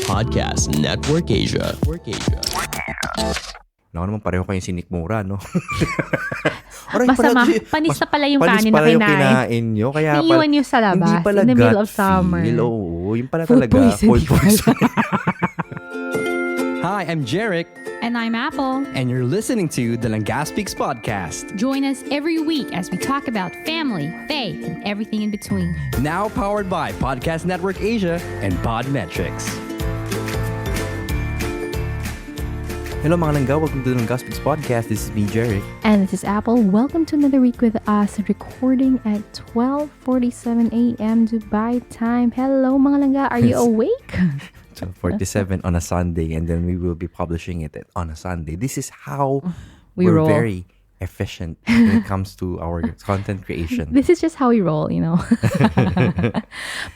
Podcast Network Asia. Naku naman, pareho kayong sinikmura, no? Masama. Panis na pala yung kanin na kinain. Nyo. Kaya Naiiwan nyo sa labas. Hindi pala in the middle gut of summer. feel. Oo, yung pala Food talaga. poisoning. Food poisoning. Hi, I'm Jarek, And I'm Apple. and you're listening to the Langaspix Podcast. Join us every week as we talk about family, faith, and everything in between. Now powered by Podcast Network Asia and Podmetrics. Hello mga langga, welcome to the Langaspix Podcast. This is me, Jeric. And this is Apple. Welcome to another week with us, recording at 12:47 a.m. Dubai time. Hello mga langga, are you awake? So 47 on a Sunday, and then we will be publishing it on a Sunday. This is how We we're roll. very efficient when it comes to our content creation. This is just how we roll, you know.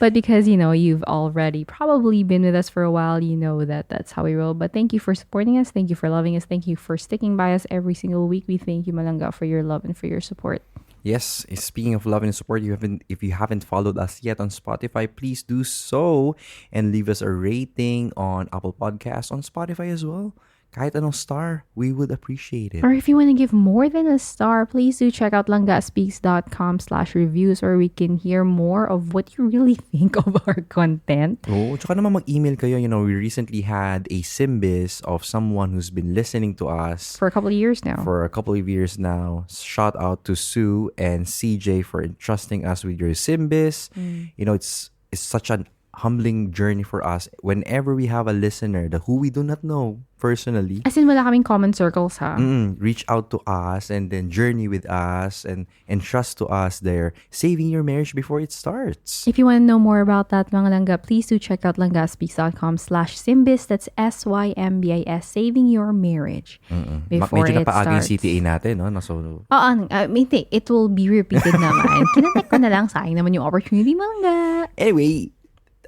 But because, you know, you've already probably been with us for a while, you know that that's how we roll. But thank you for supporting us. Thank you for loving us. Thank you for sticking by us every single week. We thank you, Malanga, for your love and for your support. Yes, speaking of love and support, if you haven't followed us yet on Spotify, please do so and leave us a rating on Apple Podcasts, on Spotify as well. Kahit anong star, we would appreciate it. Or if you want to give more than a star, please do check out langaspeaks.com/reviews where we can hear more of what you really think of our content. Oh, tsaka naman mag-email kayo. You know, we recently had a Simbis of someone who's been listening to us For a couple of years now. for a couple of years now. Shout out to Sue and CJ for entrusting us with your Simbis. You know, it's such an humbling journey for us whenever we have a listener who we do not know personally. As in, wala kaming common circles, ha? Reach out to us and then journey with us and entrust to us their saving your marriage before it starts. If you want to know more about that, mga langga, please do check out langaspeaks.com/Simbis. That's SYMBIS, saving your marriage before Medyo it napaaging starts. CTA natin, no? So, Oo, hindi. It will be repeated naman. Kinatek ko na lang, sayang naman yung opportunity, mga langga. anyway,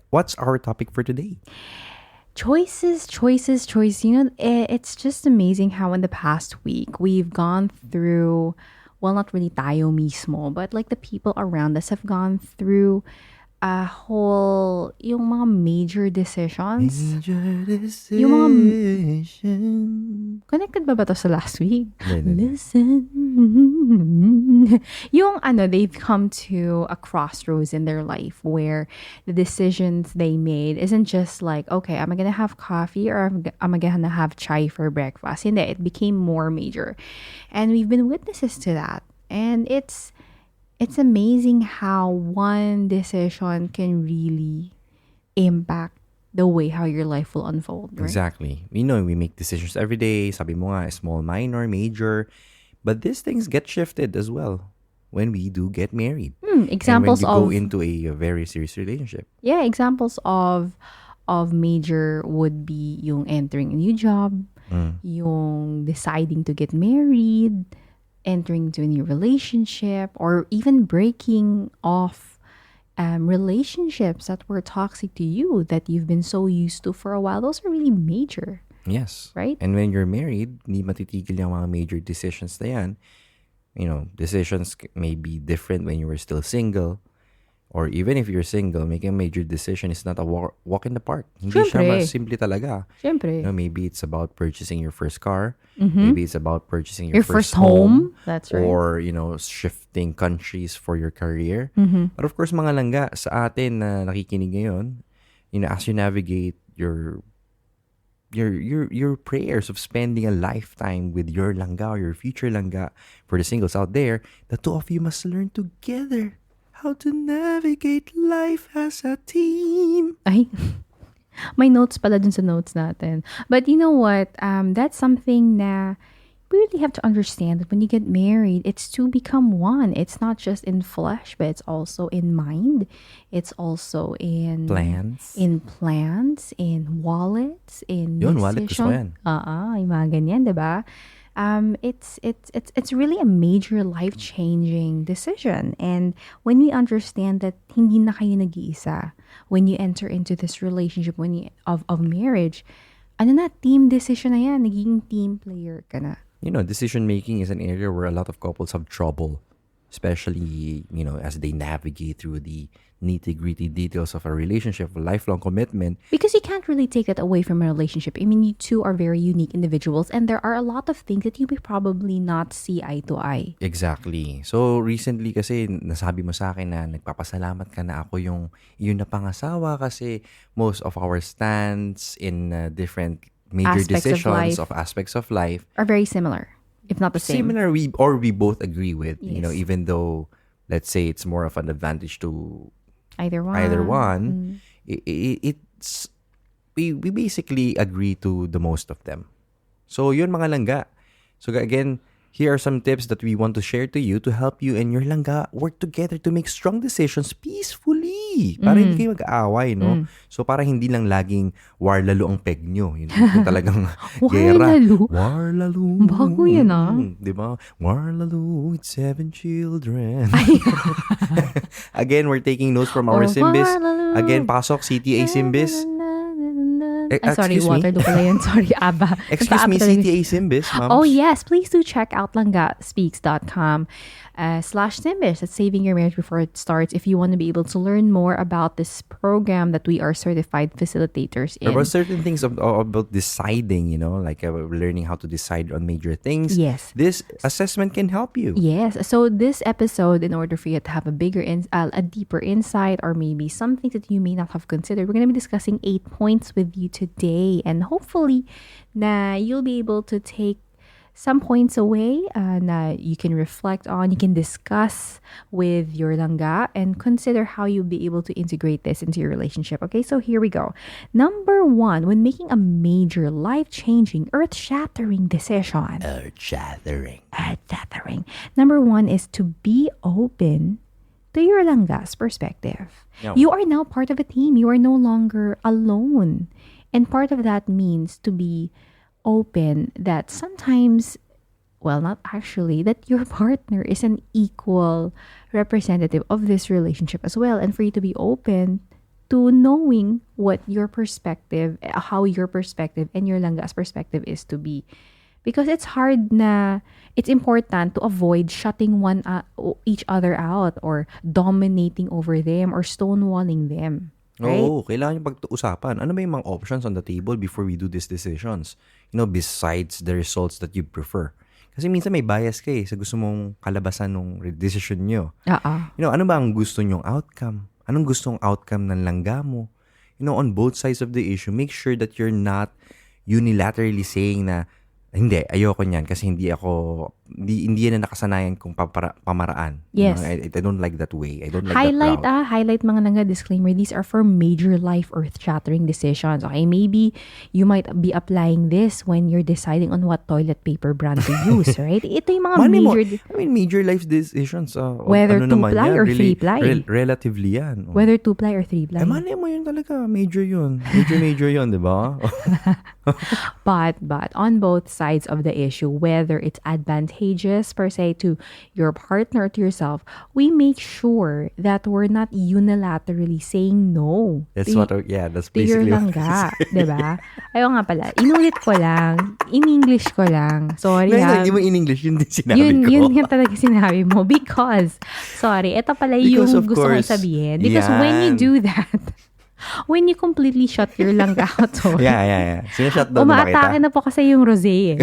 what's our topic for today? Choices. You know, it's just amazing how in the past week we've gone through, well, not really tayo mismo, but like the people around us have gone through a whole, yung mga major decisions. Yung mga, connected ba to sa last week? Hindi. Listen. Yung they've come to a crossroads in their life where the decisions they made isn't just like, okay, am I gonna have coffee or am I gonna have chai for breakfast? Hindi, it became more major. And we've been witnesses to that. And it's amazing how one decision can really impact the way how your life will unfold, right? Exactly. You know, we make decisions every day. Sabi mo nga, small, minor, major. But these things get shifted as well when we do get married. Examples and when of we go into a very serious relationship. Yeah, examples of major would be yung entering a new job, yung deciding to get married, entering into a new relationship, or even breaking off relationships that were toxic to you that you've been so used to for a while. Those are really major. Yes. Right? And when you're married, hindi matitigil yung mga major decisions na yan. You know, decisions may be different when you were still single. Or even if you're single, making a major decision is not a walk in the park. Hindi siya Siyempre. mas simple talaga. Syempre. You know, maybe it's about purchasing your first car. Maybe it's about purchasing your Your first home. That's right. Or, you know, shifting countries for your career. But of course, mga langga, sa atin na nakikinig ngayon, you know, as you navigate your prayers of spending a lifetime with your langga or your future langga, for the singles out there, the two of you must learn together how to navigate life as a team. Ay, may notes pala dun sa notes natin. But you know what? That's something na we really have to understand that when you get married, it's to become one. It's not just in flesh, but it's also in mind. It's also in Plans. in plans, in wallets, in Yun, wallet, gusto ko decision. yan. Yung mga ganyan, diba? It's really a major life-changing decision. And when we understand that hindi na kayo nag-iisa, when you enter into this relationship of marriage, team decision na yan, naging team player ka na. You know, decision making is an area where a lot of couples have trouble. especially, as they navigate through the nitty-gritty details of a relationship, a lifelong commitment. Because you can't really take that away from a relationship. I mean, you two are very unique individuals and there are a lot of things that you will probably not see eye to eye. Exactly. So, recently kasi, nasabi mo sa akin na nagpapasalamat ka na ako yung napangasawa kasi most of our stands in different major decisions of aspects of life are very similar, if not the same. Similar, we both agree with, Yes. even though, let's say, it's more of an advantage to Either one. It's we basically agree to the most of them. So yun mga langga. So again, here are some tips that we want to share to you to help you and your langga work together to make strong decisions peacefully. Para hindi kayo mag-aaway, no? So para hindi lang laging war lalo ang peg nyo. Yun talagang gera. lalo? War lalo. Bago yan, ah. Di ba? War lalo with 7 children. Again, we're taking notes from our Simbis. war lalo. Again, pasok, CTA Simbis. Sorry, Excuse me? Waterloo pala yun. Sorry, ABBA. Excuse me, Basta ABBA talaga. CTA Simbis, ma'am. Oh, yes. Please do check out langaspeaks.com/Simbis. That's saving your marriage before it starts. If you want to be able to learn more about this program that we are certified facilitators in. About certain things about deciding, like learning how to decide on major things. Yes. This assessment can help you. Yes. So this episode, in order for you to have a deeper insight or maybe something that you may not have considered, we're going to be discussing 8 points with you today. And hopefully, you'll be able to take some points away na you can reflect on, you can discuss with your langga and consider how you'll be able to integrate this into your relationship. Okay, so here we go. Number 1, when making a major, life-changing, earth-shattering decision. Earth-shattering. Number 1 is to be open to your langga's perspective. No. You are now part of a team. You are no longer alone. And part of that means to be open that sometimes, well, not actually, that your partner is an equal representative of this relationship as well. And for you to be open to knowing what your perspective, how your perspective and your langga's perspective is to be. Because it's important to avoid shutting each other out or dominating over them or stonewalling them. Right? Oo, kailangan yung pag-usapan. Ano ba yung mga options on the table before we do these decisions? Besides the results that you prefer. Kasi minsan may bias ka sa gusto mong kalabasan ng decision nyo. Ano ba ang gusto nyong outcome? Anong gustong outcome ng langga mo? On both sides of the issue, make sure that you're not unilaterally saying na, hindi, ayoko niyan kasi hindi yan na nakasanayan kong pamaraan. Yes. I don't like that way. I don't like Highlight that route. Highlight mga langga, disclaimer. These are for major life earth-shattering decisions. Okay, maybe you might be applying this when you're deciding on what toilet paper brand to use, right? Ito yung mga major life decisions. Whether 2-ply or 3-ply. Relatively yan. Whether 2-ply or 3-ply. Malay mo yun talaga. Major yun, di ba? But on both sides of the issue, whether it's advantageous per se to your partner or to yourself, we make sure that we're not unilaterally saying no. That's to basically your langga, diba? Ayaw nga pala. Inulit ko lang. In English ko lang. Sorry Hindi mo in English, yun din sinabi ko. Yun yung talaga sinabi mo. Because, sorry, ito pala yung gusto kong sabihin. Because when you do that, when you completely shut your langga out. Yeah. Sinashut down na kita. Umaatake na po kasi yung rosé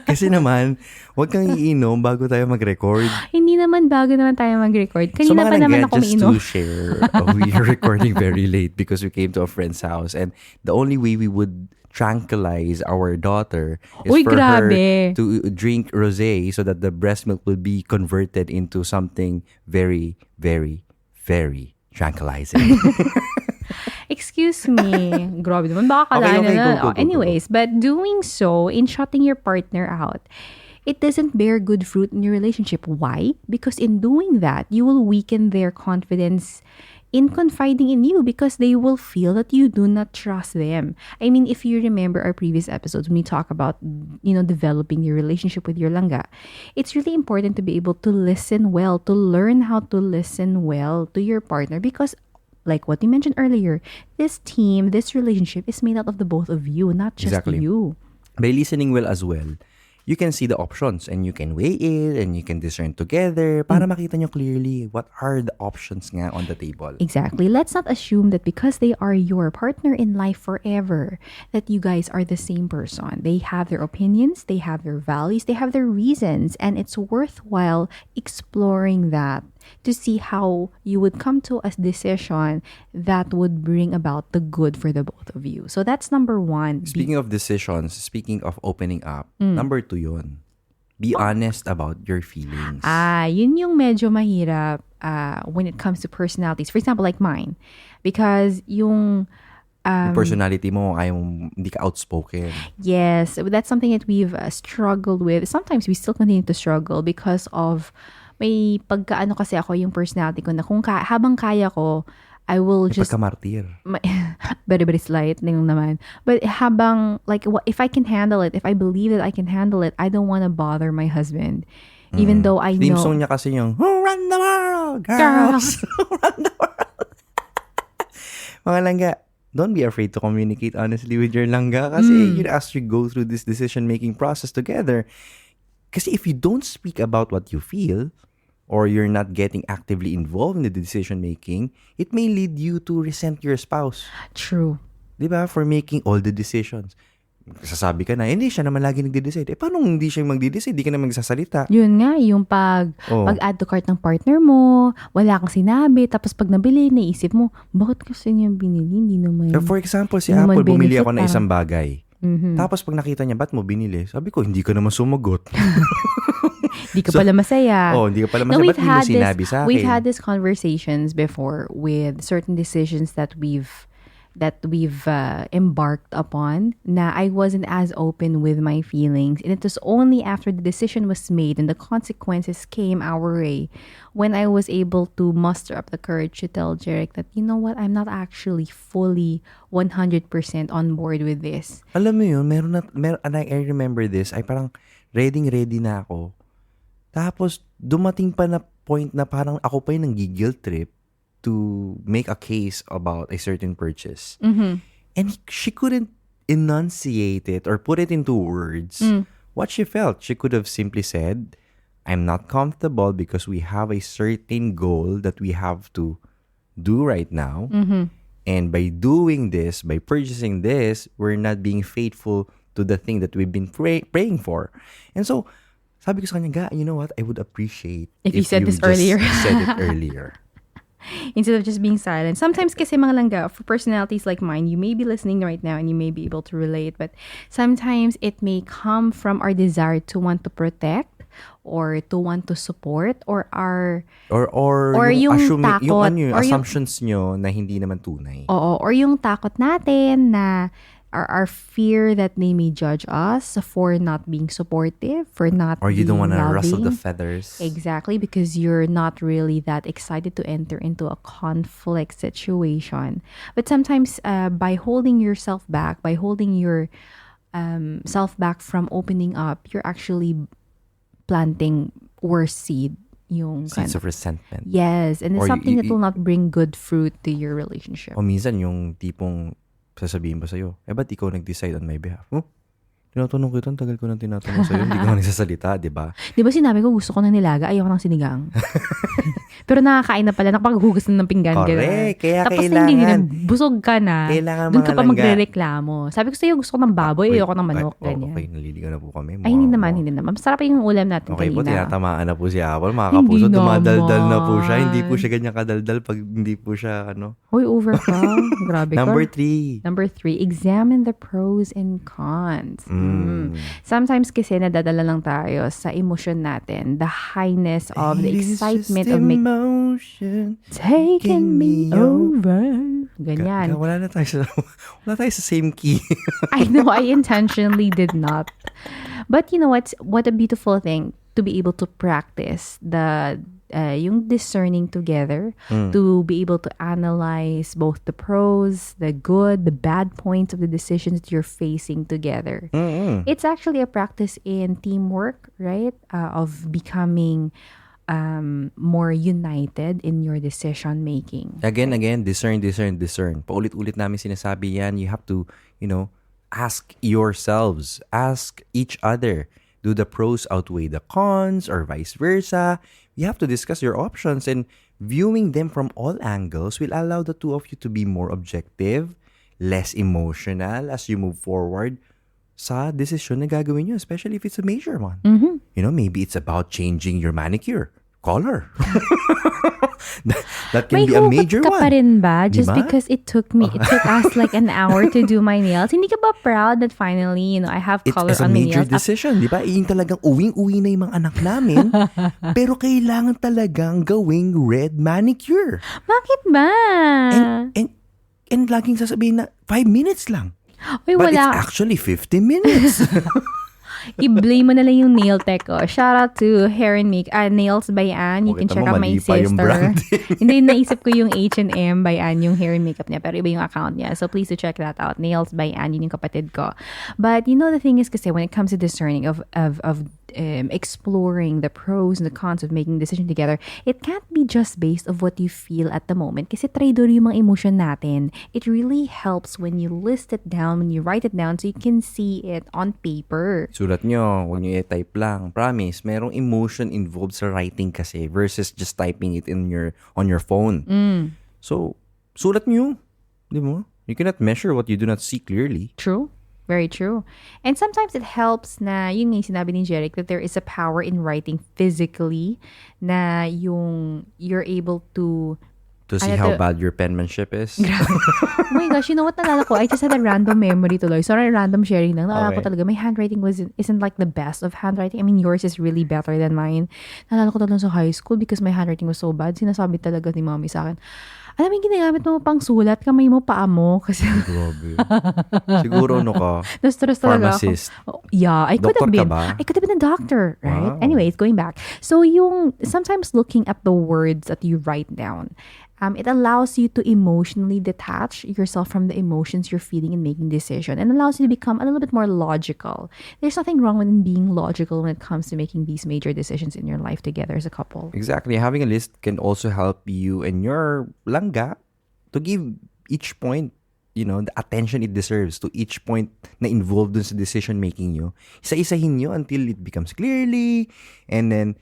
Kasi naman, huwag kang iinom bago tayo mag-record. Hindi naman bago naman tayo mag-record. Kanina pa naman ako just umiinom. to share, we are recording very late because we came to a friend's house and the only way we would tranquilize our daughter is for her to drink rosé so that the breast milk will be converted into something very, very, very tranquilizing. Excuse me. Grabe naman. Baka kalahin go. Anyways, but doing so, in shutting your partner out, it doesn't bear good fruit in your relationship. Why? Because in doing that, you will weaken their confidence in confiding in you because they will feel that you do not trust them. I mean, if you remember our previous episodes when we talk about, developing your relationship with your langga, it's really important to be able to listen well, to learn how to listen well to your partner because like what you mentioned earlier, this team, this relationship is made out of the both of you, not just Exactly. you. By listening well as well, you can see the options and you can weigh it and you can discern together para makita nyo clearly what are the options nga on the table. Exactly. Let's not assume that because they are your partner in life forever, that you guys are the same person. They have their opinions, they have their values, they have their reasons, and it's worthwhile exploring that to see how you would come to a decision that would bring about the good for the both of you. So that's number one. Speaking of decisions, speaking of opening up, number 2 yun. Be honest about your feelings. Yun yung medyo mahirap when it comes to personalities. For example, like mine. Because yung Yung personality mo, hindi ka outspoken. yes, that's something that we've struggled with. Sometimes we still continue to struggle because of may pagkaano kasi ako yung personality ko na kung habang kaya ko, I will May just pagkamartir. very, very slight lang naman. But habang, like, if I can handle it, if I believe that I can handle it, I don't want to bother my husband. Even though I Theme know... song niya kasi yung, Who run the world, girls? Who run the world? Mga langga, don't be afraid to communicate honestly with your langga kasi as you go through this decision-making process together, kasi if you don't speak about what you feel, or you're not getting actively involved in the decision-making, it may lead you to resent your spouse. True. Diba? For making all the decisions. Sasabi ka na, hindi siya naman lagi nagde-decide. Paano hindi siya magde-decide? Di ka na magsasalita. Yun nga, yung pag-add to cart ng partner mo, wala kang sinabi, tapos pag nabili, naisip mo, bakit kasi niya binili? Hindi naman. So for example, si Hindi naman Apple, bumili benefit, ako ng isang bagay. Tapos pag nakita niya, ba't mo binili? Sabi ko, hindi ka naman sumagot. Di ka pala masaya. Hindi ka pala masaya. Ba't hindi mo sinabi sa akin? We've had these conversations before with certain decisions that we've embarked upon na I wasn't as open with my feelings, and it was only after the decision was made and the consequences came our way when I was able to muster up the courage to tell Jeric that, you know what, I'm not actually fully 100% on board with this. Alam mo yun, and I remember this, ay parang ready na ako. Tapos dumating pa na point na parang ako pa yung nang-guilt trip to make a case about a certain purchase. And she couldn't enunciate it or put it into words what she felt. She could have simply said, I'm not comfortable because we have a certain goal that we have to do right now. And by doing this, by purchasing this, we're not being faithful to the thing that we've been praying for. And so, sabi ko sa kanya, you know what? I would appreciate if you said this just earlier. said it earlier. Instead of just being silent. Sometimes kasi mga langga, for personalities like mine, you may be listening right now and you may be able to relate, but sometimes it may come from our desire to want to protect or to want to support or yung takot, yung assumptions nyo na hindi naman tunay. Oo, or yung takot natin na our fear that they may judge us for not being supportive, for not or you don't want to loving. rustle the feathers. Exactly, because you're not really that excited to enter into a conflict situation. But sometimes by holding yourself back, by holding your self back from opening up, you're actually planting worse seed. Yung Sense of resentment. Yes, and it's Or something that will not bring good fruit to your relationship. O minsan yung tipong sasabihin ba sa'yo, ba't ikaw nag-decide on my behalf? Tinatanong kita, tagal ko nang tinatanong sa'yo, hindi ka nga nagsasalita, di ba? Di ba sinabi ko gusto ko ng nilaga, ayoko ng sinigang. Pero nakakain na pala, nakapaghugas na ng pinggan. Correct, kaya tapos kailangan. hindi na, busog ka na. Kailangan Doon ka mga pa langga. magre-reklamo. Sabi ko sa'yo, gusto ko ng baboy, ayoko ng manok. Ganyan. Okay, naliligaw na po kami. Ay, hindi naman. Masarap yung ulam natin Okay po, kanina. tinatamaan na po si Apple. Mga kapuso, Hindi dumadaldal na po siya. naman. Hindi po siya ganyan kadaldal pag hindi po siya, Hoy, over ka. Grabe ka. Number 3. Number 3, examine the pros and cons. Sometimes kasi nadadala lang tayo sa emotion natin, the highness of the excitement of emotion taking me over. Ganyan. Wala tayo sa same key. I know, I intentionally did not. But you know what a beautiful thing to be able to practice yung discerning together, to be able to analyze both the pros, the good, the bad points of the decisions that you're facing together. It's actually a practice in teamwork, right? Of becoming more united in your decision making. Again, discern. Paulit-ulit namin sinasabi yan. You have to, ask yourselves, ask each other. Do the pros outweigh the cons or vice versa? You have to discuss your options, and viewing them from all angles will allow the two of you to be more objective, less emotional as you move forward sa decision na gagawin nyo, especially if it's a major one. You know, maybe it's about changing your manicure color. that can May be a hugot major ka one. pa rin ba? Just Diba? because it took us like an hour to do my nails. Hindi ka ba proud that finally, I have color It's a on my major nails? decision, di ba? Yung talagang uwing-uwi na yung mga anak namin, pero kailangan talagang gawing red manicure. Bakit ba? And laging sasabihin na 5 minutes lang. Uy, But it's wala. actually 50 minutes. I-blame mo na lang yung nail tech ko. Shout out to Hair and Make, Nails by Anne. You Okay, can check tama, out my mali pa yung sister. branding. Hindi, naisip ko yung H&M by Anne, yung hair and makeup niya. Pero iba yung account niya. So please to check that out. Nails by Anne, yun yung kapatid ko. But the thing is kasi when it comes to discerning of exploring the pros and the cons of making decision together, it can't be just based of what you feel at the moment. Kasi traidor yung mga emotion natin. It really helps when you list it down, when you write it down so you can see it on paper. Sulat nyo, huwag nyo i-type lang. Promise, merong emotion involved sa writing kasi versus just typing it on your phone. So, sulat nyo. Di mo? You cannot measure what you do not see clearly. True. Very true. And sometimes it helps na, yun nga yung sinabi ni Jeric, that there is a power in writing physically na you're able to To see how bad your penmanship is. oh my gosh, you know what nalala ko? I just had a random memory tuloy. Sorry, random sharing lang. Nalala ko Okay. talaga, my handwriting isn't like the best of handwriting. I mean, yours is really better than mine. Nalala ko talaga sa high school because my handwriting was so bad. Sinasabi talaga ni mommy sa akin, alam mo, yung ginagamit mo pang sulat, kamay mo, paa mo. Kasi Grabe. Siguro ka. na-stress talaga Pharmacist. ako. Oh, yeah, I could Doctor have ka been. ba? I could have been a doctor, right? Wow. Anyways, going back. So sometimes looking at the words that you write down, it allows you to emotionally detach yourself from the emotions you're feeling and making decision, and allows you to become a little bit more logical. There's nothing wrong with being logical when it comes to making these major decisions in your life together as a couple. Exactly. Having a list can also help you and your langga to give each point, the attention it deserves, to each point na involved dun sa decision making nyo. Isa-isahin nyo until it becomes clearly, and then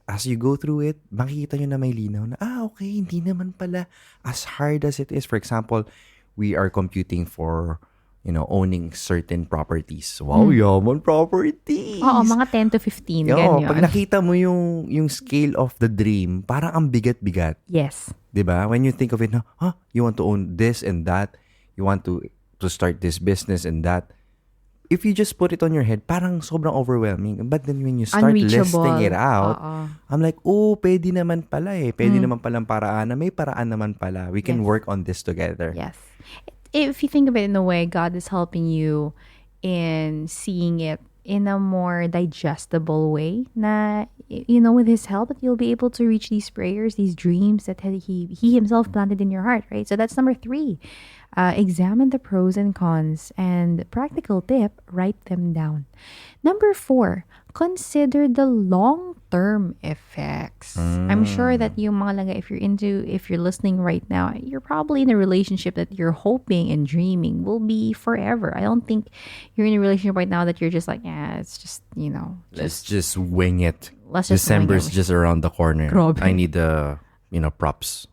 as you go through it, makikita nyo na may linaw na, okay, hindi naman pala as hard as it is. For example, we are computing for, owning certain properties. Wow, yaman properties! Oo, mga 10 to 15, ganyan. Pag nakita mo yung scale of the dream, parang ang bigat-bigat. Yes. 'Di ba? When you think of it, you want to own this and that, you want to start this business and that. If you just put it on your head, parang sobrang overwhelming. But then when you start Unreachable. listing it out, Oo. I'm like, pwede naman pala eh. Pwede naman palang paraan na may paraan naman pala. We can Yes. work on this together. Yes. If you think of it in a way, God is helping you in seeing it in a more digestible way na, with His help, that you'll be able to reach these prayers, these dreams that He Himself planted in your heart, right? So that's number 3. Examine the pros and cons, and practical tip, write them down. Number 4, consider the long-term effects. I'm sure that yung mga langga, if you're listening right now, you're probably in a relationship that you're hoping and dreaming will be forever. I don't think you're in a relationship right now that you're just like, it's just, Let's just wing it. Let's just wing December's it. just around the corner. Grabe. I need the, props.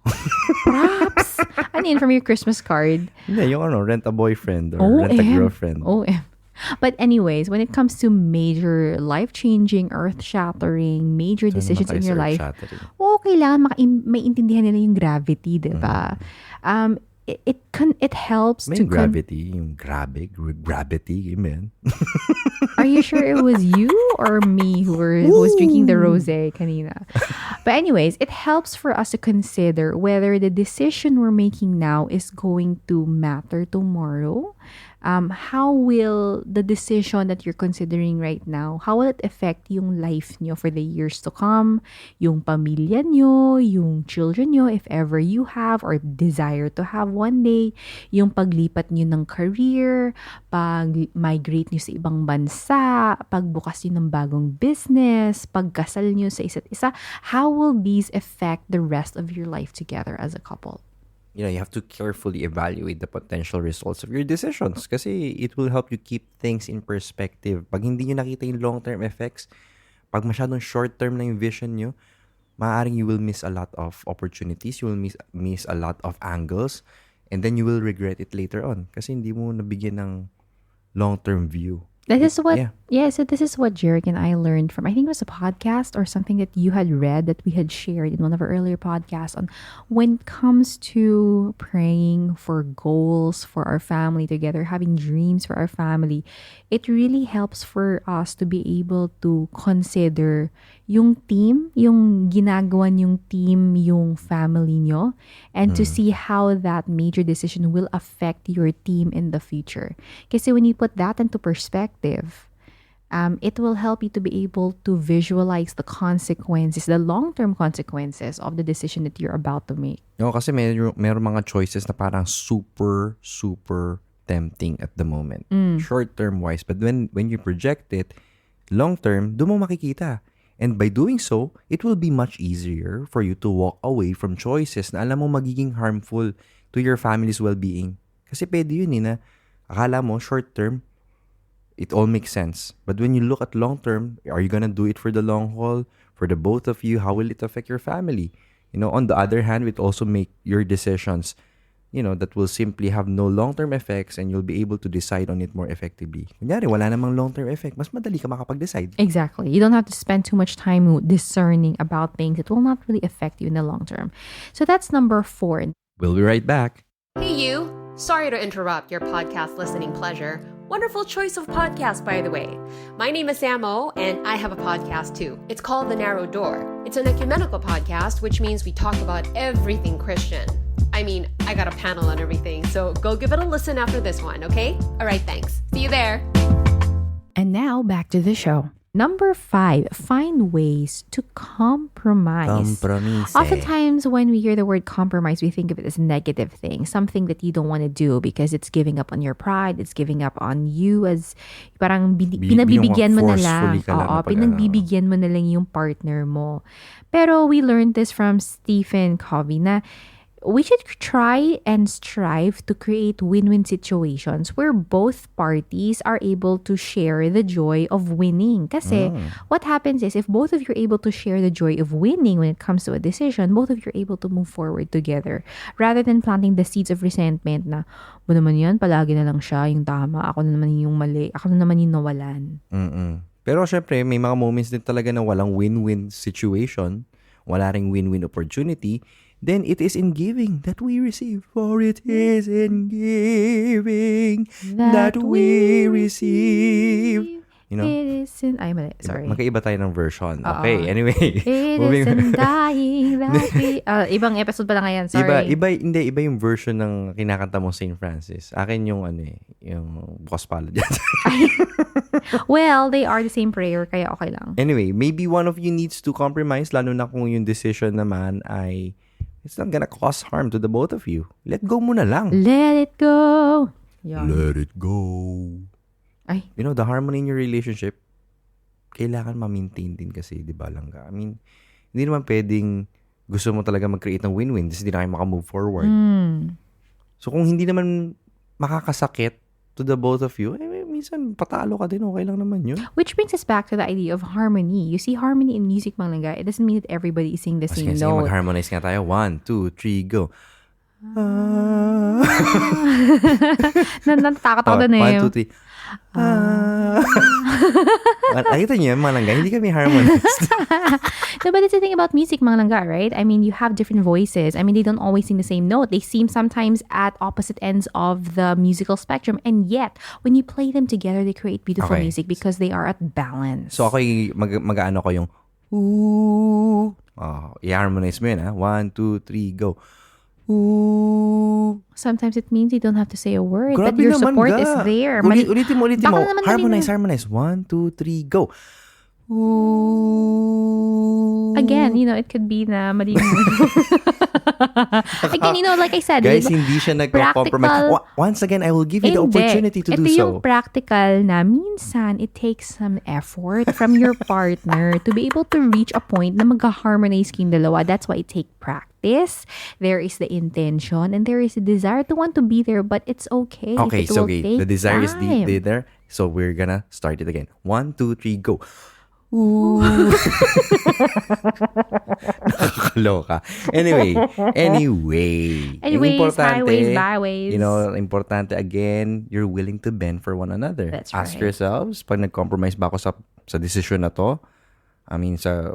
Props! Ano yun from your Christmas card? Hindi, yung rent a boyfriend or rent a girlfriend. OM. But anyways, when it comes to major life-changing, earth-shattering, major decisions in your life, kailangan maintindihan nila yung gravity, di ba? It helps May to gravity, yung gravity, man. Are you sure it was you or me who was drinking the rosé kanina? But anyways, it helps for us to consider whether the decision we're making now is going to matter tomorrow. How will the decision that you're considering right now, how will it affect yung life nyo for the years to come, yung pamilya nyo, yung children nyo, if ever you have or desire to have one day, yung paglipat nyo ng career, pag-migrate nyo sa ibang bansa, pagbukas nyo ng bagong business, pagkasal nyo sa isa't isa, how will these affect the rest of your life together as a couple? you have to carefully evaluate the potential results of your decisions kasi it will help you keep things in perspective. Pag hindi nyo nakita yung long-term effects, pag masyadong short-term na yung vision nyo, maaaring you will miss a lot of opportunities, you will miss a lot of angles, and then you will regret it later on kasi hindi mo nabigyan ng long-term view. This is what, Yeah. so this is what Jerick and I learned from, I think it was a podcast or something that you had read that we had shared in one of our earlier podcasts on when it comes to praying for goals for our family together, having dreams for our family, it really helps for us to be able to consider yung team, yung ginagawa yung team, yung family nyo, and to see how that major decision will affect your team in the future. Kasi when you put that into perspective, it will help you to be able to visualize the consequences, the long-term consequences of the decision that you're about to make. No, kasi meron mga choices na parang super, super tempting at the moment. Short-term wise. But when you project it, long-term, doon mo makikita. And by doing so, it will be much easier for you to walk away from choices na alam mo magiging harmful to your family's well-being. Kasi pwede yun na akala mo short-term, it all makes sense. But when you look at long-term, are you gonna do it for the long haul? For the both of you, how will it affect your family? On the other hand, it also make your decisions, that will simply have no long-term effects and you'll be able to decide on it more effectively. Kunyari, wala namang long-term effect. Mas madali ka makapag-decide. Exactly. You don't have to spend too much time discerning about things that will not really affect you in the long term. So that's number 4. We'll be right back. Hey, you. Sorry to interrupt your podcast listening pleasure. Wonderful choice of podcast, by the way. My name is Samo, and I have a podcast too. It's called The Narrow Door. It's an ecumenical podcast, which means we talk about everything Christian. I mean, I got a panel on everything, so go give it a listen after this one, okay? All right, thanks. See you there. And now back to the show. Number 5, find ways to compromise. Compromise. Oftentimes, when we hear the word compromise, we think of it as a negative thing, something that you don't want to do because it's giving up on your pride, it's giving up on you as parang pinabibigyan mo na lang. Forcefully ka lang Oo, pag pinagbibigyan mo na lang yung partner mo. Pero we learned this from Stephen Covey na we should try and strive to create win-win situations where both parties are able to share the joy of winning. Kasi what happens is if both of you are able to share the joy of winning when it comes to a decision, both of you are able to move forward together rather than planting the seeds of resentment na, mo naman yan, palagi na lang siya yung tama, ako na naman yung mali, ako na naman yung nawalan. Pero syempre, may mga moments din talaga na walang win-win situation, wala ring win-win opportunity. Then it is in giving that we receive. For it is in giving that we receive. It is in... Ay, mali. Sorry. Magkaiba tayo ng version. Okay, anyway. It is in dying that we... ibang episode pala ngayon. Sorry. Iba yung version ng kinakanta mo St. Francis. Akin yung yung bukas pala dyan. Well, they are the same prayer, kaya okay lang. Anyway, maybe one of you needs to compromise, lalo na kung yung decision naman ay it's not gonna cause harm to the both of you. Let go mo na lang. Let it go. Yan. Let it go. Ay. The harmony in your relationship, kailangan ma-maintain din kasi, di ba lang ka? I mean, hindi naman pwedeng gusto mo talaga mag-create ng win-win kasi hindi na kayo makamove forward. So, kung hindi naman makakasakit to the both of you, minsan patalo ka din, okay lang naman yun. Which brings us back to the idea of harmony. You see, harmony in music, Mang Langga, it doesn't mean that everybody is singing the same Sige, note. mag-harmonize nga tayo. 1, 2, 3, go. Natatakot ako doon 1, 2, 3. Nakita niyo, Mang Langga, hindi kami harmonized. No, but it's the thing about music, Mang Langga, right? I mean, you have different voices. I mean, they don't always sing the same note. They seem sometimes at opposite ends of the musical spectrum. And yet, when you play them together, they create beautiful music because they are at balance. So, ako mag-ano ko yung ooh. I-harmonize mo yun, ha? 1, 2, 3, go. Ooh. Sometimes it means you don't have to say a word, Grabe but your naman support ka. is there. Ulitin mo. Baka naman Harmonize. 1, 2, 3, go. Ooh. Again, it could be na mali yung Again, like I said, Guys, diba, hindi siya nagko-compromise. Once again, I will give you the Hindi. opportunity to do Ito so. yung practical na minsan it takes some effort from your partner to be able to reach a point na magka-harmonize kayong dalawa. That's why it takes practice. There is the intention and there is a desire to want to be there, but it's okay. Okay, if it so will take the desire is time. there. So we're gonna start it again. 1, 2, 3, go. Ooh. Nakakaloka. Anyway, yung Anyways, highways, byways. Importante again, you're willing to bend for one another. That's Ask right. yourselves, pag nag-compromise ba ako sa decision na to? I mean, sa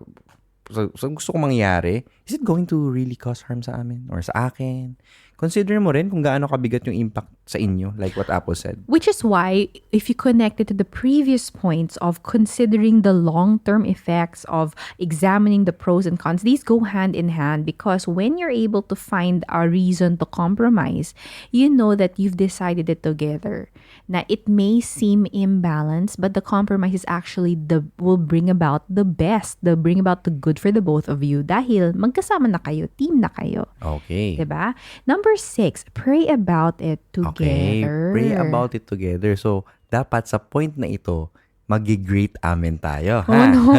gusto kong mangyari, is it going to really cause harm sa amin or sa akin? Consider mo rin kung gaano kabigat yung impact sa inyo, like what Apple said. Which is why, if you connect it to the previous points of considering the long-term effects of examining the pros and cons, these go hand in hand because when you're able to find a reason to compromise, you know that you've decided it together. Now, it may seem imbalanced, but the compromise is actually will bring about the best, bring about the good for the both of you dahil magkasama na kayo, team na kayo. Okay. Diba? Number 6, pray about it together. Okay, pray about it together. So, dapat sa point na ito, magi-great amen tayo. Oh, ha? no.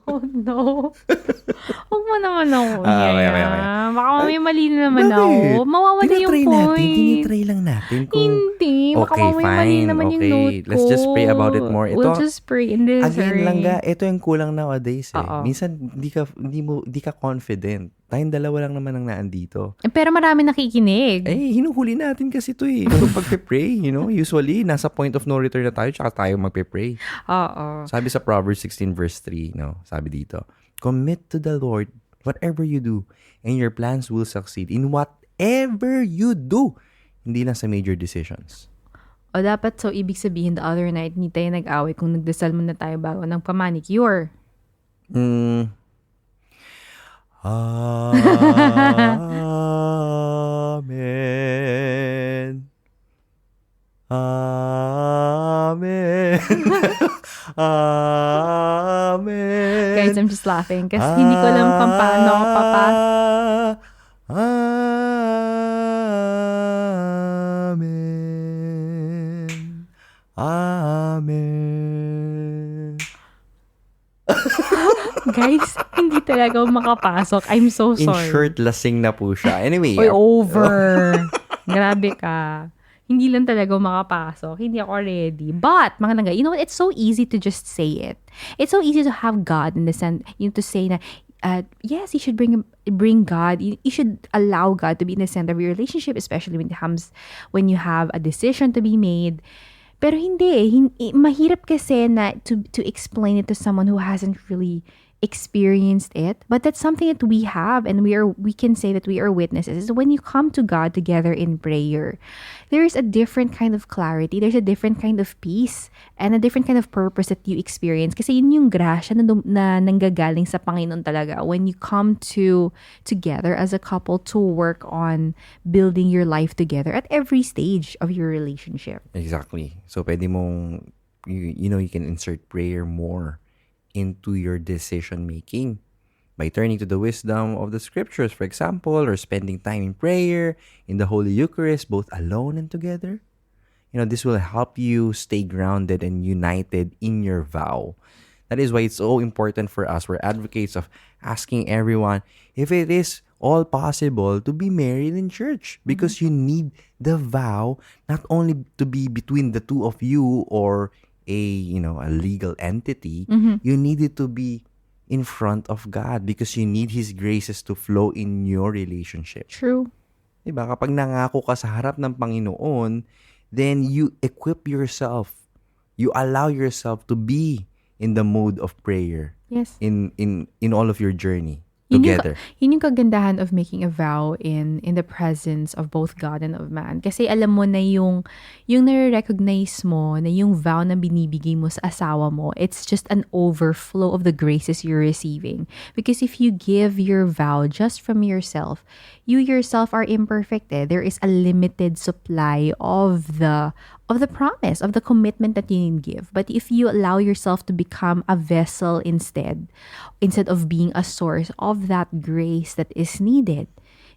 Oh, no. Huwag mo naman ako. Okay. Baka may mali na naman ako. Mawawala yung point. Tinitry lang natin. Hindi. Baka Okay, may mali fine. naman yung Okay, note ko. let's just pray about it more. We'll Ito, just pray in this. Again lang ito yung kulang nowadays eh. Oo. Minsan, di ka confident. Tayong dalawa lang naman ang naandito. Pero marami nakikinig. Hinuhuli natin kasi ito eh. Ito pagpe-pray, usually, nasa point of no return na tayo, tsaka tayo magpe-pray. Oo. Sabi sa Proverbs 16 verse 3, sabi dito, commit to the Lord whatever you do, and your plans will succeed in whatever you do. Hindi lang sa major decisions. O dapat, so ibig sabihin the other night, hindi tayo nag-away kung nagdasal muna tayo bago ng pamanicure. Amen. Amen. Amen. Guys, I'm just laughing kasi hindi ko alam kung paano ako papasok. Amen. Amen. Guys, hindi talaga ako makapasok. I'm so In sorry. short, lasing na po siya. Anyway. Oy, over. Grabe ka. Hindi lang talaga ako makapasok. Hindi ako ready. But, mga nangga, what? It's so easy to just say it. It's so easy to have God in the sense, to say na, yes, you should bring God. You should allow God to be in the center of your relationship, especially when you have a decision to be made. Pero hindi. Mahirap kasi na to explain it to someone who hasn't really experienced it, but that's something that we have, and we can say that we are witnesses. When you come to God together in prayer, there is a different kind of clarity, there's a different kind of peace, and a different kind of purpose that you experience. Kasi yun yung grasya na nanggagaling sa Panginoon talaga when you come together as a couple to work on building your life together at every stage of your relationship. Exactly. So, pwede mong, you can insert prayer more into your decision making by turning to the wisdom of the scriptures, for example, or spending time in prayer, in the Holy Eucharist, both alone and together. This will help you stay grounded and united in your vow. That is why it's so important for us. We're advocates of asking everyone if it is all possible to be married in church, because you need the vow not only to be between the two of you or a legal entity. You need it to be in front of God because you need His graces to flow in your relationship. True. Diba? Kapag nangako ka sa harap ng Panginoon, then you equip yourself. You allow yourself to be in the mode of prayer. Yes. In all of your journey together. Yun yung kagandahan of making a vow in the presence of both God and of man. Kasi alam mo na yung nare-recognize mo na yung vow na binibigay mo sa asawa mo, it's just an overflow of the graces you're receiving. Because if you give your vow just from yourself, you yourself are imperfect. There is a limited supply of the of the promise, of the commitment that you need to give. But if you allow yourself to become a vessel instead of being a source of that grace that is needed,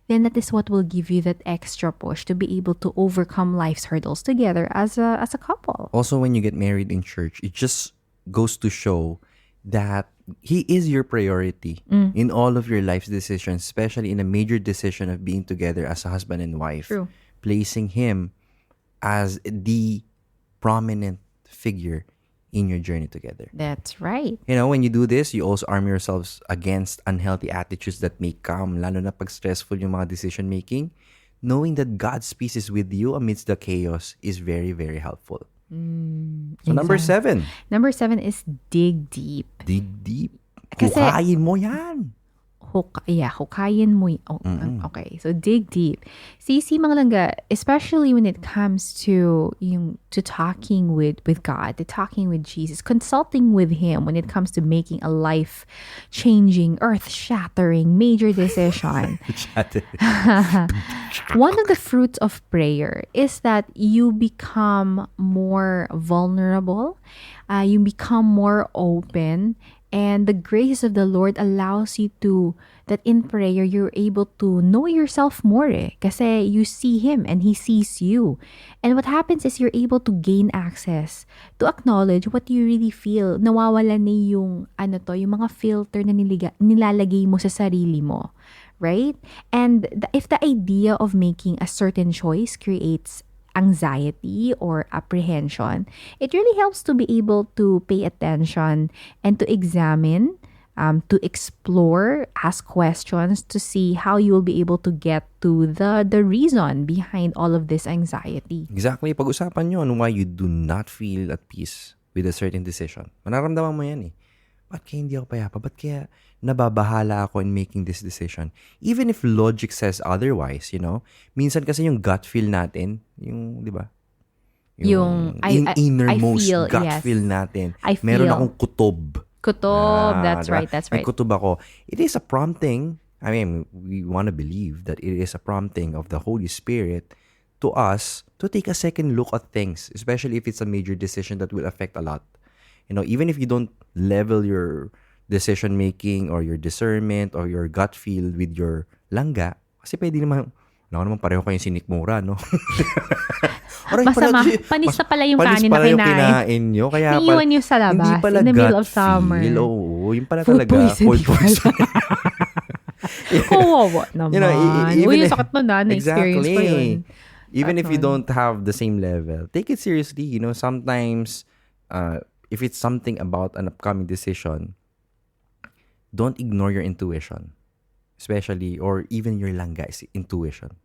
then that is what will give you that extra push to be able to overcome life's hurdles together as a couple. Also, when you get married in church, it just goes to show that He is your priority in all of your life's decisions, especially in a major decision of being together as a husband and wife. True. Placing Him as the prominent figure in your journey together. That's right. You know, when you do this, you also arm yourselves against unhealthy attitudes that may come, lalo na pag stressful yung mga decision making. Knowing that God's peace is with you amidst the chaos is very, very helpful. So number 7. Number 7 is dig deep. Dig deep. Kasi- Hukayin mo yan. Hukayin mo. Okay, so dig deep. See, mga langga, especially when it comes to talking with God, to talking with Jesus, consulting with Him when it comes to making a life-changing, earth-shattering, major decision. One of the fruits of prayer is that you become more vulnerable, you become more open, and the grace of the Lord allows you that in prayer, you're able to know yourself more kasi you see Him and He sees you. And what happens is you're able to gain access to acknowledge what you really feel. Nawawala na yung mga filter na nilalagay mo sa sarili mo. Right? And if the idea of making a certain choice creates anxiety or apprehension, it really helps to be able to pay attention and to examine, to explore, ask questions to see how you will be able to get to the reason behind all of this anxiety. Exactly. Pag-usapan nyo on why you do not feel at peace with a certain decision. Manaramdaman mo yan eh. Ba't kaya hindi ako payapa? Ba't kaya nababahala ako in making this decision? Even if logic says otherwise, minsan kasi yung gut feel natin, di ba? Yung innermost I feel, gut yes. feel natin. I feel. Meron akong kutob. That's diba? right. May kutob ako. It is a prompting. I mean, we want to believe that it is a prompting of the Holy Spirit to us to take a second look at things, especially if it's a major decision that will affect a lot. Even if you don't level your decision making or your discernment or your gut feel with your langga, kasi pwede naman pareho kayong sinikmura, no? Masama, panis na pala yung kanin na kinain nyo. Kaya iiwan nyo sa labas, hindi pala in the middle of gut summer. Feel. Oo, yung pala Food talaga. Food poisoning. Kawawa naman. Yung sakit na na-experience ko yun. Even if you don't have the same level, take it seriously. Sometimes, if it's something about an upcoming decision, don't ignore your intuition. Especially, or even your langga is intuition.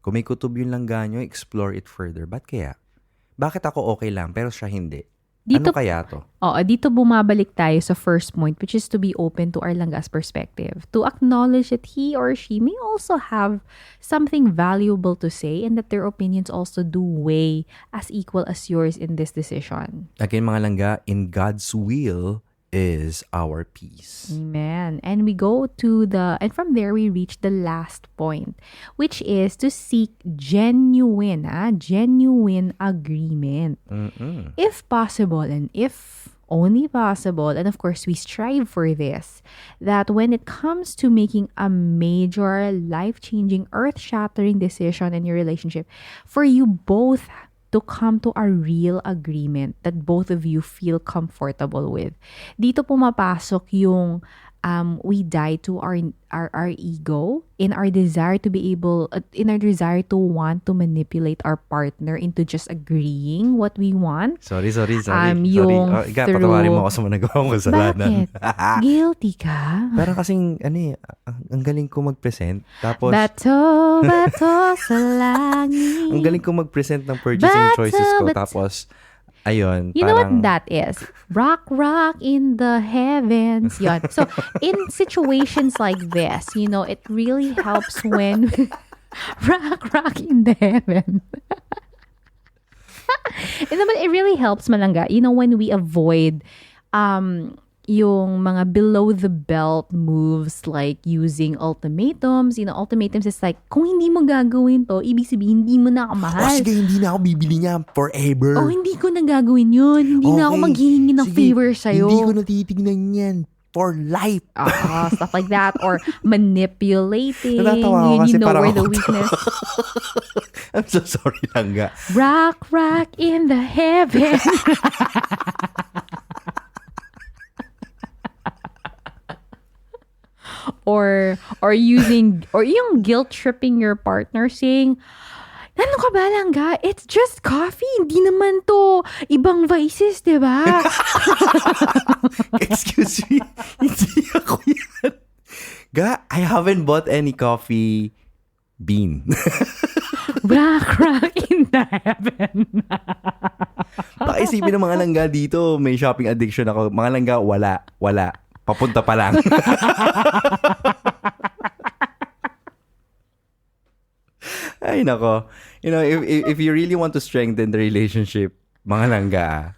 Kung may kutob yung langga nyo, explore it further. Ba't kaya? Bakit ako okay lang, pero siya hindi? Ano kaya to? Dito bumabalik tayo sa first point, which is to be open to our langga's perspective. To acknowledge that he or she may also have something valuable to say and that their opinions also do weigh as equal as yours in this decision. Again, mga langga, in God's will is our peace. Amen. And from there we reach the last point, which is to seek genuine agreement. If possible, and if only possible, and of course we strive for this, that when it comes to making a major, life-changing, earth-shattering decision in your relationship, for you both to come to a real agreement that both of you feel comfortable with. Dito pumapasok yung we die to our ego in our desire to be able, in our desire to want to manipulate our partner into just agreeing what we want. Sorry. Yung patawarin mo ako sa mga nagawang kasalanan. Bakit? Guilty ka? Parang kasing, ang galing ko mag-present. Tapos, bato sa langit. ang galing ko mag-present ng purchasing choices ko. Tapos, ayun, you know what that is? Rock in the heavens. Yun. So, in situations like this, it really helps when rock in the heavens. It really helps, malangga, when we avoid yung mga below the belt moves like using ultimatums. Ultimatums is like, kung hindi mo gagawin to, ibig sabihin, hindi mo na ako mahal. Sige, hindi na ako bibili niya forever. Oh, hindi ko na gagawin yun. Hindi na ako maghihingi ng favor sa'yo. Hindi ko natitignan yan for life. Stuff like that. Or manipulating. Natatawa ako kasi You know parang where the ako to. weakness. I'm so sorry, Langga. Rock, rock in the heaven. or yung guilt tripping your partner saying, ano ka ba, Langga? It's just coffee. Hindi naman to ibang vices, di ba? Excuse me. Hindi ako yan. Ga, I haven't bought any coffee bean. Rock, rock in the heaven. Baka isipin ng mga langga dito, may shopping addiction ako. Mga langga, wala. Papunta pa lang. Ay, nako. If you really want to strengthen the relationship, mga langga,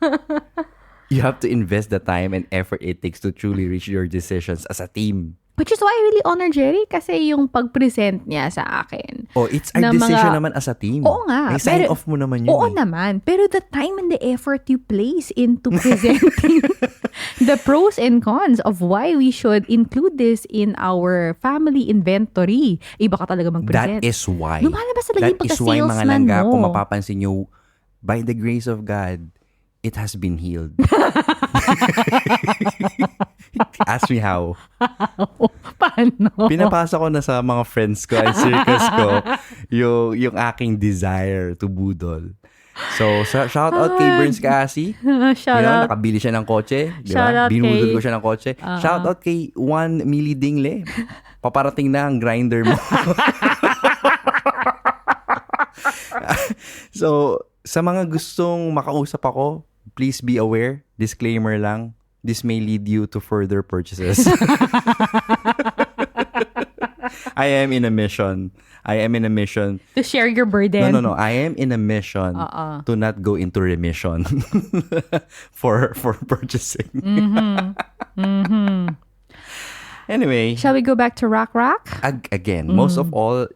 you have to invest the time and effort it takes to truly reach your decisions as a team. Which is why I really honor Jerry kasi yung pag-present niya sa akin. Oh, it's our na decision naman as a team. Oo nga. May sign off mo naman yun. Oo naman. Pero the time and the effort you place into presenting the pros and cons of why we should include this in our family inventory. Iba ka talaga mag-present. That is why. Lumalabas talaga yung That is why, mga pagka-salesman langga, mo. kung mapapansin nyo, by the grace of God, it has been healed. Ask me how. Paano? Pinapasa ko na sa mga friends ko and circles ko yung aking desire to budol. So, shout out kay Burns Kasi. Shout out. Nakabili siya ng kotse. Di Shout ba? out Binudol kay- ko siya ng kotse. Shout out kay Juan Mili Dingle. Paparating na ang grinder mo. So, sa mga gustong makausap ako, please be aware. Disclaimer lang. This may lead you to further purchases. I am in a mission. To share your burden. No. I am in a mission to not go into remission for purchasing. Anyway, Shall we go back to Rock Rock? again, most of all,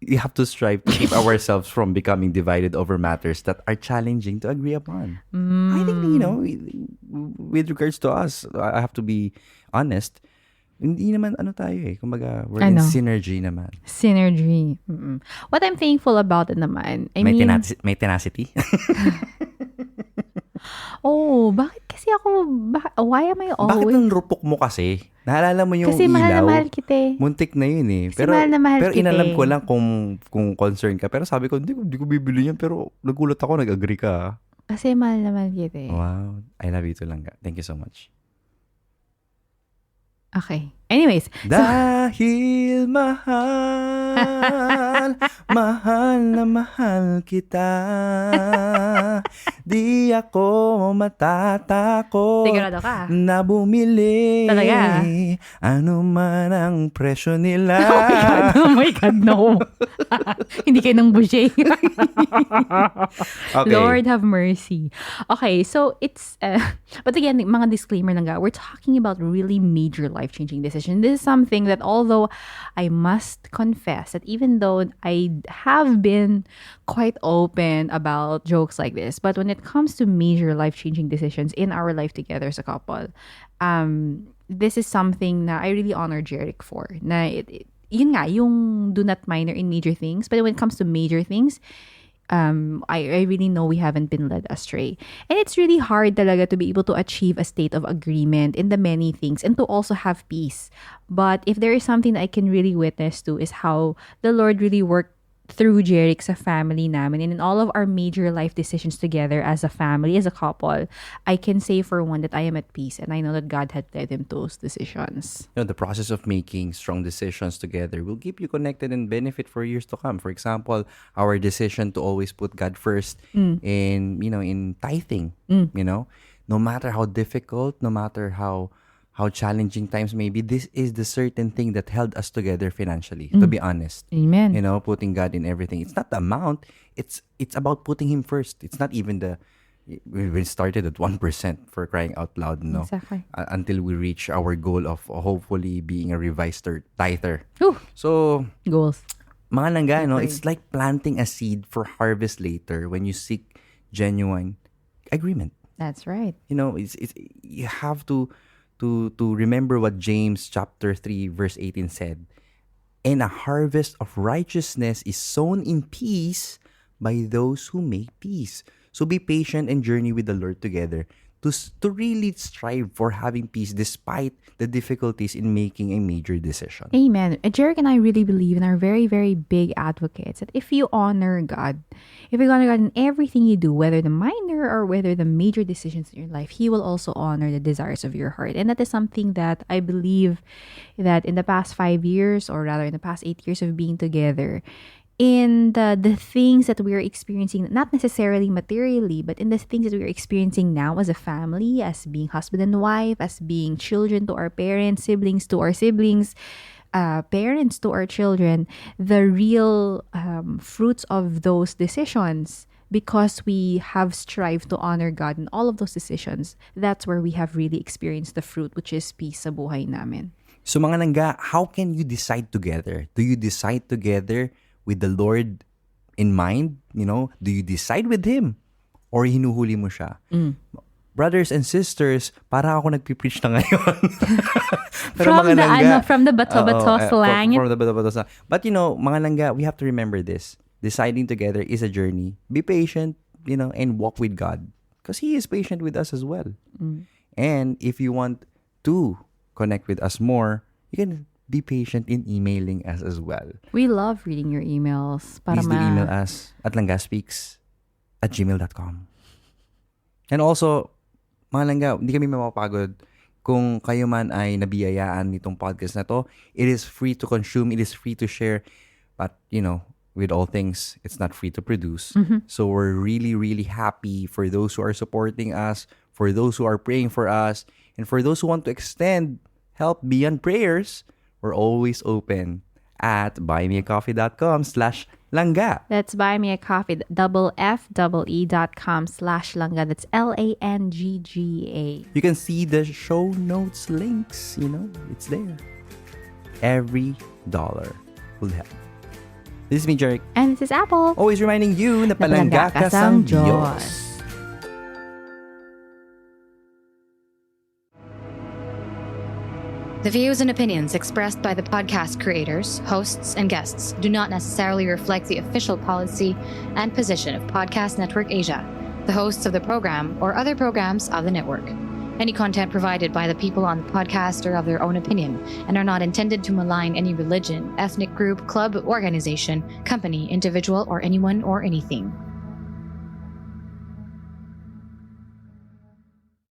we have to strive to keep ourselves from becoming divided over matters that are challenging to agree upon. I think, with regards to us, I have to be honest, hindi naman tayo eh. Kumbaga, we're in synergy naman. Synergy. What I'm thankful about it naman, I mean, May tenacity. bakit kasi ako, why am I always? Bakit ang rupok mo kasi? Naalala mo yung Kasi ilaw? mahal na mahal kita eh. Muntik na yun eh. Kasi mahal na mahal pero kita inalam eh. ko lang kung concerned ka. Pero sabi ko, hindi ko bibili yan. Pero nagulat ako, nag-agree ka. Kasi mahal na mahal kita eh. Wow. I love you too, Langga. Thank you so much. Okay. Anyways. Dahil mahal, mahal na mahal kita. Di ako matatakot Sigurado ka? na bumili. Talaga? Ano man ang presyo nila. Oh my God, no. Hindi kayo ng boucher. Okay. Lord have mercy. Okay, so it's, but again, mga disclaimer lang ga, we're talking about really major life-changing decisions. This is something that although I must confess that even though I have been quite open about jokes like this, but when it comes to major life-changing decisions in our life together as a couple, this is something na I really honor Jeric for. Na yun nga, yung do not minor in major things. But when it comes to major things, I really know we haven't been led astray. And it's really hard talaga to be able to achieve a state of agreement in the many things and to also have peace. But if there is something that I can really witness to is how the Lord really worked through Jeric sa family namin and in all of our major life decisions together as a family, as a couple, I can say for one that I am at peace and I know that God had led him to those decisions. The process of making strong decisions together will keep you connected and benefit for years to come. For example, our decision to always put God first in tithing, no matter how difficult, no matter how challenging times may be, this is the certain thing that held us together financially, to be honest. Amen. Putting God in everything. It's not the amount. It's about putting him first. It's not even the we started at 1% for crying out loud, no? Exactly. Until we reach our goal of hopefully being a revised tither. Whew. So, Goals. mga langga, no, it's like planting a seed for harvest later when you seek genuine agreement. That's right. You know, it's you have to remember what James chapter 3 verse 18 said. And a harvest of righteousness is sown in peace by those who make peace. So be patient and journey with the Lord together to really strive for having peace despite the difficulties in making a major decision. Amen. Jeric and I really believe and are very, very big advocates that if you honor God, if you honor God in everything you do, whether the minor or whether the major decisions in your life, He will also honor the desires of your heart. And that is something that I believe that in the past 5 years, or rather in the past 8 years of being together, in the things that we're experiencing, not necessarily materially, but in the things that we're experiencing now as a family, as being husband and wife, as being children to our parents, siblings to our siblings, parents to our children, the real fruits of those decisions, because we have strived to honor God in all of those decisions, that's where we have really experienced the fruit, which is peace sa buhay namin. So mga langga, how can you decide together? Do you decide together with the Lord in mind? You know, do you decide with Him? Or hinuhuli mo siya? Brothers and sisters, para ako nagpipreach na ngayon. Pero From mga the, langga, from the bato-bato slang. From the bato-bato slang. But you know, mga langga, we have to remember this. Deciding together is a journey. Be patient, you know, and walk with God. Because He is patient with us as well. And if you want to connect with us more, you can be patient in emailing us as well. We love reading your emails. Para Please do email us at langgaspeaks@gmail.com. And also, mga langga, hindi kami mapapagod kung kayo man ay nabiyayaan nitong podcast na to. It is free to consume. It is free to share. But, you know, with all things, it's not free to produce. So we're really, really happy for those who are supporting us, for those who are praying for us, and for those who want to extend help beyond prayers. We're always open at buymeacoffee.com/langga. That's buymeacoffee.com/langga. That's LANGGA. You can see the show notes links, you know, it's there. Every dollar will help. This is me, Jeric. And this is Apple. Always reminding you na palangga ka sang Diyos. The views and opinions expressed by the podcast creators, hosts, and guests do not necessarily reflect the official policy and position of Podcast Network Asia, the hosts of the program, or other programs of the network. Any content provided by the people on the podcast are of their own opinion and are not intended to malign any religion, ethnic group, club, organization, company, individual, or anyone or anything.